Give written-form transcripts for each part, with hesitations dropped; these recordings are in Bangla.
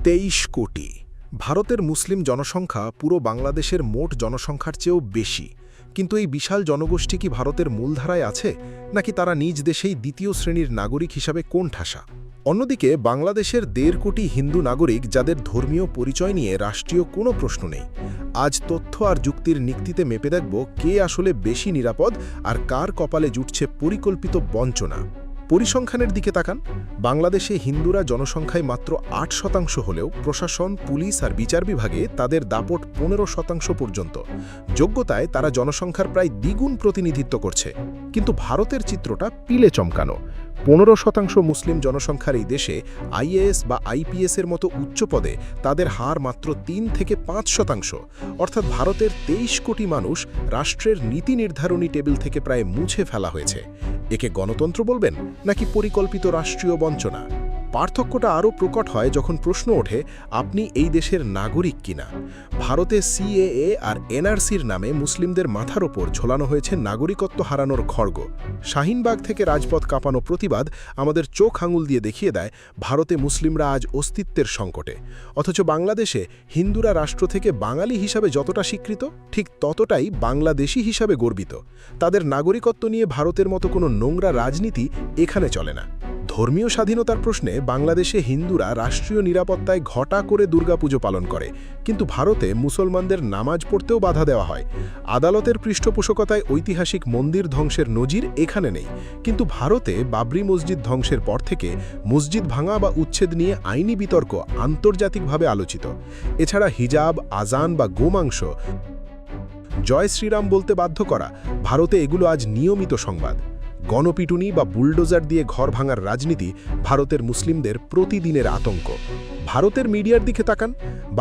23 কোটি। ভারতের মুসলিম জনসংখ্যা পুরো বাংলাদেশের মোট জনসংখ্যার চেয়েও বেশি। কিন্তু এই বিশাল জনগোষ্ঠী কি ভারতের মূলধারায় আছে, নাকি তারা নিজ দেশেই দ্বিতীয় শ্রেণীর নাগরিক হিসাবে কোণঠাসা? অন্যদিকে বাংলাদেশের 1.5 কোটি হিন্দু নাগরিক, যাদের ধর্মীয় পরিচয় নিয়ে রাষ্ট্রীয় কোনো প্রশ্ন নেই। আজ তথ্য আর যুক্তির নিক্তিতে মেপে দেখব কে আসলে বেশি নিরাপদ আর কার কপালে জুটছে পরিকল্পিত বঞ্চনা। পরিসংখ্যানের দিকে তাকান। বাংলাদেশে হিন্দুরা জনসংখ্যায় মাত্র 8% হলেও প্রশাসন, পুলিশ আর বিচার বিভাগে তাদের দাপট 15% পর্যন্ত। যোগ্যতায় তারা জনসংখ্যার প্রায় দ্বিগুণ প্রতিনিধিত্ব করছে। কিন্তু ভারতের চিত্রটা পিলে চমকানো। 15% মুসলিম জনসংখ্যার এই দেশে আইএএস বা আইপিএসের মতো উচ্চ পদে তাদের হার মাত্র 3 থেকে 5%। অর্থাৎ ভারতের 23 কোটি মানুষ রাষ্ট্রের নীতি নির্ধারণী টেবিল থেকে প্রায় মুছে ফেলা হয়েছে। একে গণতন্ত্র বলবেন, নাকি পরিকল্পিত রাষ্ট্রীয় বঞ্চনা? পার্থক্যটা আরও প্রকট হয় যখন প্রশ্ন ওঠে, আপনি এই দেশের নাগরিক কিনা। ভারতে সিএএ আর এনআরসির নামে মুসলিমদের মাথার ওপর ঝোলানো হয়েছে নাগরিকত্ব হারানোর খড়গ। শাহিনবাগ থেকে রাজপথ কাঁপানো প্রতিবাদ আমাদের চোখ আঙুল দিয়ে দেখিয়ে দেয় ভারতে মুসলিমরা আজ অস্তিত্বের সংকটে। অথচ বাংলাদেশে হিন্দুরা রাষ্ট্র থেকে বাঙালি হিসাবে যতটা স্বীকৃত, ঠিক ততটাই বাংলাদেশি হিসাবে গর্বিত। তাদের নাগরিকত্ব নিয়ে ভারতের মতো কোনো নোংরা রাজনীতি এখানে চলে না। ধর্মীয় স্বাধীনতার প্রশ্নে বাংলাদেশে হিন্দুরা রাষ্ট্রীয় নিরাপত্তায় ঘটা করে দুর্গাপুজো পালন করে, কিন্তু ভারতে মুসলমানদের নামাজ পড়তেও বাধা দেওয়া হয়। আদালতের পৃষ্ঠপোষকতায় ঐতিহাসিক মন্দির ধ্বংসের নজির এখানে নেই, কিন্তু ভারতে বাবরি মসজিদ ধ্বংসের পর থেকে মসজিদ ভাঙা বা উচ্ছেদ নিয়ে আইনি বিতর্ক আন্তর্জাতিকভাবে আলোচিত। এছাড়া হিজাব, আজান বা গোমাংস, জয় শ্রীরাম বলতে বাধ্য করা, ভারতে এগুলো আজ নিয়মিত সংবাদ। গণপিটুনি বা বুলডোজার দিয়ে ঘর ভাঙার রাজনীতি ভারতের মুসলিমদের প্রতিদিনের আতঙ্ক। ভারতের মিডিয়ার দিকে তাকান।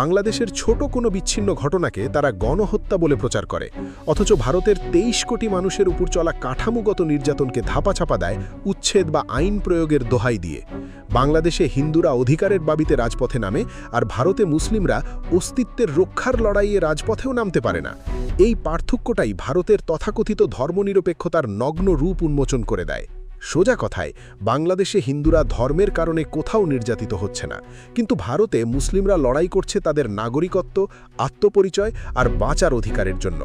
বাংলাদেশের ছোট কোনো বিচ্ছিন্ন ঘটনাকে তারা গণহত্যা বলে প্রচার করে, অথচ ভারতের 23 কোটি মানুষের উপর চলা কাঠামোগত নির্যাতনকে ধাপাচাপা দেয় উচ্ছেদ বা আইন প্রয়োগের দোহাই দিয়ে। বাংলাদেশে হিন্দুরা অধিকারের দাবিতে রাজপথে নামে, আর ভারতে মুসলিমরা অস্তিত্বের রক্ষার লড়াইয়ে রাজপথেও নামতে পারে না। এই পার্থক্যটাই ভারতের তথাকথিত ধর্মনিরপেক্ষতার নগ্ন রূপ উন্মোচন করে দেয়। সোজা কথায়, বাংলাদেশে হিন্দুরা ধর্মের কারণে কোথাও নির্যাতিত হচ্ছে না, কিন্তু ভারতে মুসলিমরা লড়াই করছে তাদের নাগরিকত্ব, আত্মপরিচয় আর বাঁচার অধিকারের জন্য।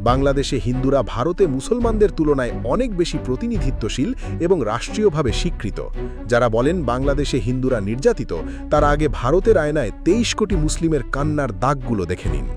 বাংলাদেশে হিন্দুরা ভারতে মুসলমানদের তুলনায় অনেক বেশি প্রতিনিধিত্বশীল এবং রাষ্ট্রীয়ভাবে স্বীকৃত। যারা বলেন বাংলাদেশে হিন্দুরা নির্যাতিত, তারা আগে ভারতের আয়নায় 23 কোটি মুসলিমের কান্নার দাগগুলো দেখে নিন।